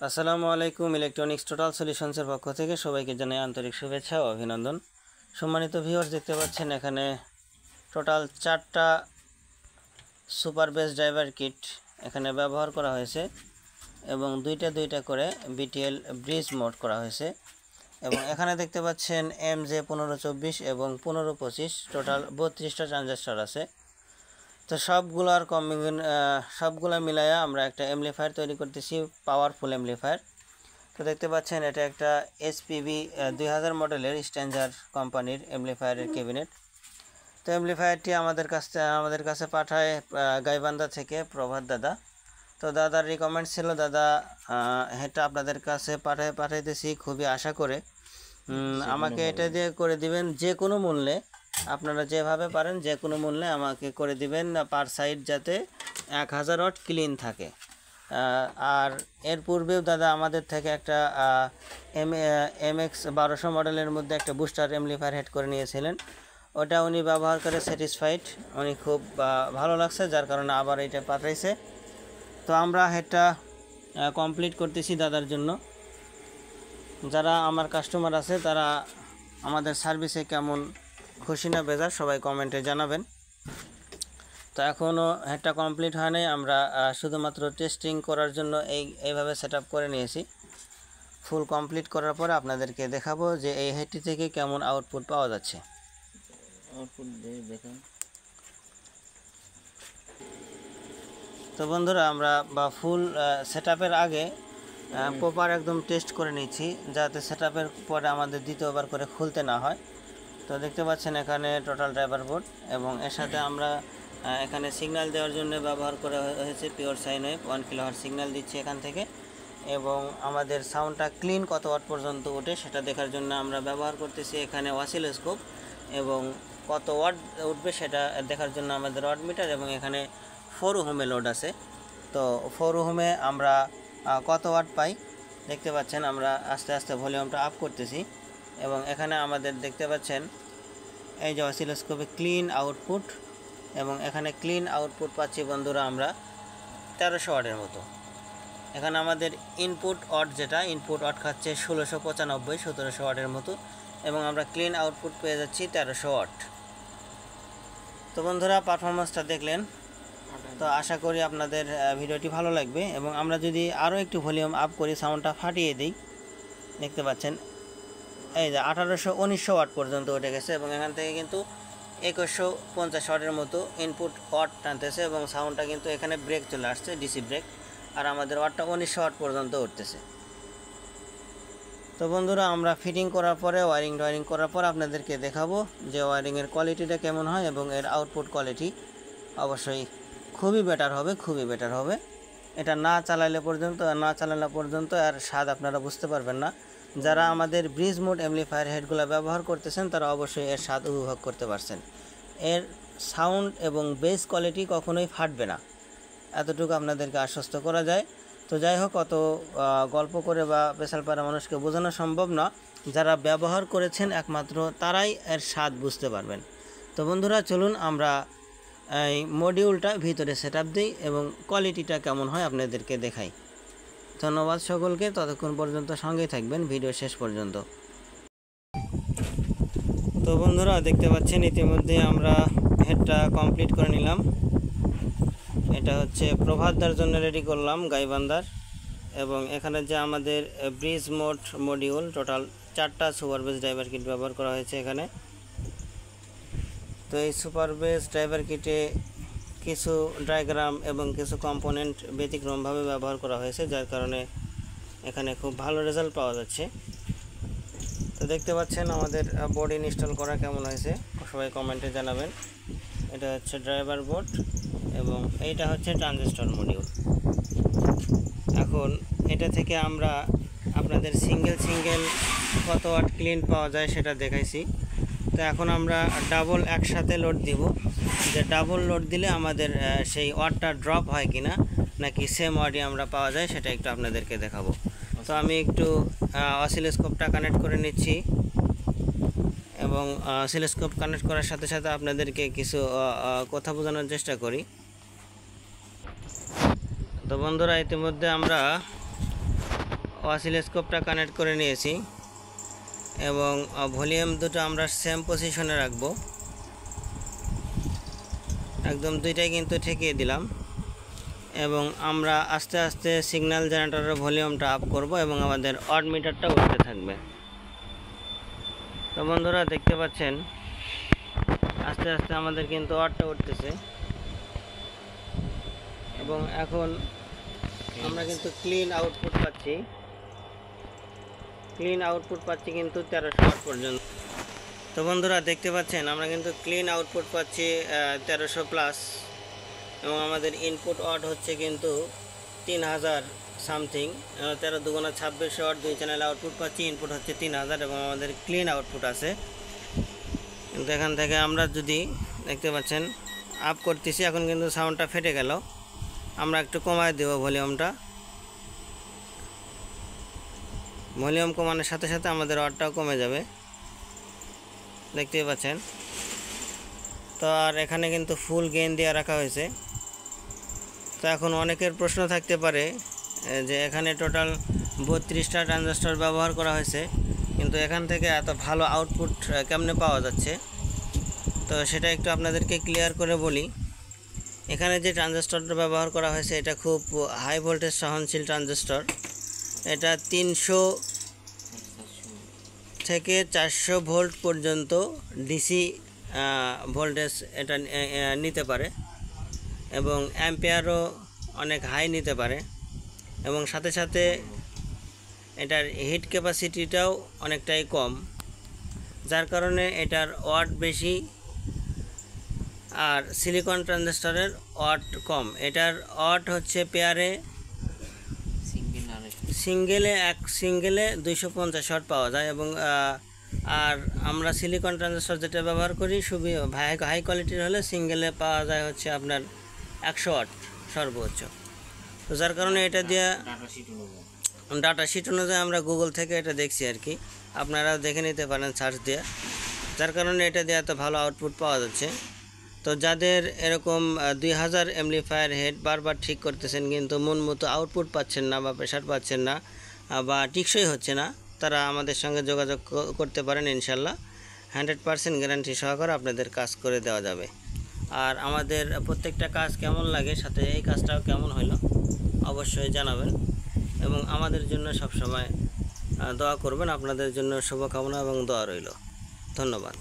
আসসালামু আলাইকুম। Electronics total সলিউশনসের পক্ষ থেকে সবাইকে জানাই আন্তরিক শুভেচ্ছা ও অভিনন্দন। সম্মানিত ভিউয়ার্স, দেখতে পাচ্ছেন এখানে টোটাল 4টা সুপার বেস ড্রাইভার কিট এখানে ব্যবহার করা হয়েছে এবং দুইটা করে বিটিএল ব্রিজ মোড করা হয়েছে। এবং এখানে দেখতে পাচ্ছেন MJ 1524 এবং 1525 টোটাল 32টা ট্রানজিস্টর আছে। তো সবগুলা মিলায়া আমরা একটা এমপ্লিফায়ার তৈরি করতেছি, পাওয়ারফুল এমপ্লিফায়ার। তো দেখতে পাচ্ছেন এটা একটা SPB 2000 মডেলের স্ট্যান্ডার কোম্পানির এমপ্লিফায়ারের ক্যাবিনেট। তো এমপ্লিফায়ারটি আমাদের কাছে পাঠায় গাইবান্ধা থেকে প্রভাত দাদা। তো দাদার রিকমেন্ড ছিল, দাদা এটা আপনাদের কাছে পাঠাইতেছি খুবই আশা করে আমাকে এটা দিয়ে করে দিবেন যে কোনো মূল্যে, আপনারা যেভাবে পারেন যে কোনো মূল্যে আমাকে করে দিবেন, পার সাইড যাতে 1000 ওয়াট ক্লিন থাকে। আর এর পূর্বেও দাদা আমাদের থেকে একটা MX 1200 মডেলের মধ্যে একটা বুস্টার এমপ্লিফায়ার হেড করে নিয়েছিলেন। ওটা উনি ব্যবহার করে স্যাটিসফাইড, উনি খুব ভালো লাগছে, যার কারণে আবার এটা পাঠাইছে। তো আমরা হেডটা কমপ্লিট করতেছি দাদার জন্য। যারা আমার কাস্টমার আছে তারা আমাদের সার্ভিসে কেমন খুশি না বেজার সবাই কমেন্টে জানাবেন। তো এখনও হেডটা কমপ্লিট হয় নাই, আমরা শুধুমাত্র টেস্টিং করার জন্য এইভাবে সেট আপ করে নিয়েছি। ফুল কমপ্লিট করার পরে আপনাদেরকে দেখাবো যে এই হেডটি থেকে কেমন আউটপুট পাওয়া যাচ্ছে। তো বন্ধুরা, আমরা ফুল সেট আপের আগে প্রপার একদম টেস্ট করে নিচ্ছি, যাতে সেট আপের পরে আমাদের দ্বিতীয়বার করে খুলতে না হয়। তো দেখতে পাচ্ছেন এখানে টোটাল ড্রাইভার বোর্ড এবং এর সাথে আমরা এখানে সিগন্যাল দেওয়ার জন্য ব্যবহার করা হয়েছে pure sine wave 1 kilohertz signal দিচ্ছি এখান থেকে। এবং আমাদের সাউন্ডটা ক্লিন কত ওয়াট পর্যন্ত ওঠে সেটা দেখার জন্য আমরা ব্যবহার করতেছি এখানে অসিলোস্কোপ, এবং কত ওয়াট উঠবে সেটা দেখার জন্য আমাদের ওয়াট মিটার। এবং এখানে 4 ওহমে লোড আছে, তো 4 ওহমে আমরা কত ওয়াট পাই দেখতে পাচ্ছেন। আমরা আস্তে আস্তে ভলিউমটা আপ করতেছি এবং এখানে আমাদের দেখতে পাচ্ছেন এই যে অসিলোস্কোপে ক্লিন আউটপুট, এবং এখানে ক্লিন আউটপুট পাচ্ছি বন্ধুরা আমরা 1300 ওয়াটের মতো। এখানে আমাদের ইনপুট ওয়াট খাচ্ছে 1695 1700 ওয়াটের মতো, এবং আমরা ক্লিন আউটপুট পেয়ে যাচ্ছি 1300 ওয়াট। তো বন্ধুরা, পারফরমেন্সটা দেখলেন, তো আশা করি আপনাদের ভিডিওটি ভালো লাগবে। এবং আমরা যদি আরও একটু ভলিউম আপ করি, সাউন্ডটা ফাটিয়ে দিই, দেখতে পাচ্ছেন এই যে 1900 ওয়াট পর্যন্ত উঠে গেছে, এবং এখান থেকে কিন্তু 2150 ওয়াটের মতো ইনপুট ওয়াট টানতেছে, এবং সাউন্ডটা কিন্তু এখানে ব্রেক চলে আসছে, ডিসি ব্রেক, আর আমাদের ওয়াটটা 1900 ওয়াট পর্যন্ত উঠতেছে। তো বন্ধুরা, আমরা ফিটিং করার পরে ওয়ারিং করার পর আপনাদেরকে দেখাবো যে ওয়ারিংয়ের কোয়ালিটিটা কেমন হয়, এবং এর আউটপুট কোয়ালিটি অবশ্যই খুবই বেটার হবে। এটা না চালালে পর্যন্ত আর স্বাদ আপনারা বুঝতে পারবেন না। যারা আমাদের ব্রিজ মোড এমপ্লিফায়ার হেডগুলো ব্যবহার করতেছেন তারা অবশ্যই এর স্বাদ উপভোগ করতে পারছেন। এর সাউন্ড এবং বেস কোয়ালিটি কখনোই ফাটবে না, এতটুকু আপনাদেরকে আশ্বস্ত করা যায়। তো যাই হোক, অত গল্প করে বা পেশালপাড়া মানুষকে বোঝানো সম্ভব না, যারা ব্যবহার করেছেন একমাত্র তারাই এর স্বাদ বুঝতে পারবেন। তো বন্ধুরা, চলুন আমরা এই মডিউলটা ভিতরে সেট আপ দিই এবং কোয়ালিটিটা কেমন হয় আপনাদেরকে দেখাই। ধন্যবাদ সকলকে, ততক্ষণ পর্যন্ত সঙ্গেই থাকবেন ভিডিও শেষ পর্যন্ত। তো বন্ধুরা, দেখতে পাচ্ছেন ইতিমধ্যে আমরা হেডটা কমপ্লিট করে নিলাম। এটা হচ্ছে প্রভাতদার জন্য রেডি করলাম গাইবান্ধার। এবং এখানে যে আমাদের ব্রিজ মোড মডিউল টোটাল 4টা সুপার বেস ড্রাইভার কিট ব্যবহার করা হয়েছে এখানে। তো এই সুপার বেস ড্রাইভার কিটে কিছু ডায়াগ্রাম এবং কিছু কম্পোনেন্ট ব্যতিক্রমভাবে ব্যবহার করা হয়েছে, যার কারণে এখানে খুব ভালো রেজাল্ট পাওয়া যাচ্ছে। তো দেখতে পাচ্ছেন আমাদের বোর্ড ইনস্টল করা কেমন হয়েছে সবাই কমেন্টে জানাবেন। এটা হচ্ছে ড্রাইভার বোর্ড এবং এইটা হচ্ছে ট্রানজিস্টর মডিউল। এখন এটা থেকে আমরা আপনাদের সিঙ্গেল কত ওয়াট ক্লিন পাওয়া যায় সেটা দেখাইছি। তো এখন আমরা ডাবল একসাথে লোড দিব, যে ডাবল লোড দিলে আমাদের সেই ওয়াটটা ড্রপ হয় কিনা, নাকি সেম ওয়াটই আমরা পাওয়া যায় সেটা একটু আপনাদেরকে দেখাবো। তো আমি একটু অসিলোস্কোপটা কানেক্ট করে নিচ্ছি, এবং অসিলোস্কোপ কানেক্ট করার সাথে সাথে আপনাদেরকে কিছু কথা বোঝানোর চেষ্টা করি। তো বন্ধুরা, ইতিমধ্যে আমরা অসিলোস্কোপটা কানেক্ট করে নিয়েছি এবং ভলিউম দুটো আমরা সেম পজিশনে রাখবো, একদম দুইটাই কিন্তু ঠেকিয়ে দিলাম এবং আমরা আস্তে আস্তে সিগন্যাল জেনারেটরের ভলিউমটা আপ করব এবং আমাদের অড মিটারটা উঠতে থাকবে। তো বন্ধুরা দেখতে পাচ্ছেন আস্তে আস্তে আমাদের কিন্তু অডটা উঠতেছে এবং এখন আমরা কিন্তু ক্লিন আউটপুট পাচ্ছি কিন্তু 1300 ওয়াট পর্যন্ত। তো বন্ধুরা দেখতে পাচ্ছেন আমরা কিন্তু ক্লিন আউটপুট পাচ্ছি 1300 প্লাস এবং আমাদের ইনপুট ওয়াট হচ্ছে কিন্তু 3000 সামথিং, 13 দুগুণা 2600 ওয়াট, 2 চ্যানেল আউটপুট পাচ্ছি, ইনপুট হচ্ছে 3000 এবং আমাদের ক্লিন আউটপুট আছে। কিন্তু এখান থেকে আমরা যদি দেখতে পাচ্ছেন আপ করতেছি, এখন কিন্তু সাউন্ডটা ফেটে গেল, আমরা একটু কমায় দেব ভলিউমটা। ভলিউম কমানোর সাথে সাথে আমাদের ওয়াটটাও কমে যাবে, দেখতেই পাচ্ছেন। তো আর এখানে কিন্তু ফুল গেইন দিয়ে রাখা হয়েছে। তো এখন অনেকের প্রশ্ন থাকতে পারে যে এখানে টোটাল 32টা ট্রানজিস্টর ব্যবহার করা হয়েছে, কিন্তু এখান থেকে এত ভালো আউটপুট কেমনে পাওয়া যাচ্ছে। তো সেটা একটু আপনাদেরকে ক্লিয়ার করে বলি। এখানে যে ট্রানজিস্টরটা ব্যবহার করা হয়েছে এটা খুব হাই ভোল্টেজ সহনশীল ট্রানজিস্টর। এটা 300 থেকে 400 ভোল্ট পর্যন্ত ডিসি ভোল্টেজ এটা নিতে পারে এবং অ্যাম্পিয়ারও অনেক হাই নিতে পারে এবং সাথে সাথে এটার হিট ক্যাপাসিটিটাও অনেকটাই কম, যার কারণে এটার ওয়াট বেশি আর সিলিকন ট্রানজিস্টরের ওয়াট কম। এটার ওয়াট হচ্ছে পেয়ারে সিঙ্গেলে 250 ওয়াট পাওয়া যায় এবং আর আমরা সিলিকন ট্রানজিস্টর যেটা ব্যবহার করি হাই কোয়ালিটির হলে সিঙ্গেলে পাওয়া যায় হচ্ছে আপনার 100 ওয়াট সর্বোচ্চ। তো যার কারণে এটা দিয়ে ডাটা শিট অনুযায়ী আমরা গুগল থেকে এটা দেখছি আর কি, আপনারা দেখে নিতে পারেন সার্চ দিয়ে, যার কারণে এটা দিয়ে এত ভালো আউটপুট পাওয়া যাচ্ছে। তো যাদের এরকম 2000 অ্যাম্পলিফায়ার হেড বারবার ঠিক করতেছেন কিন্তু মন মতো আউটপুট পাচ্ছেন না বা প্রেশার পাচ্ছেন না বা টিকসই হচ্ছে না, তারা আমাদের সঙ্গে যোগাযোগ করতে পারেন। ইনশাল্লাহ 100% গ্যারান্টি সহকারে আপনাদের কাজ করে দেওয়া যাবে। আর আমাদের প্রত্যেকটা কাজ কেমন লাগে, সাথে এই কাজটাও কেমন হলো অবশ্যই জানাবেন এবং আমাদের জন্য সবসময় দোয়া করবেন। আপনাদের জন্য শুভকামনা এবং দোয়া রইল। ধন্যবাদ।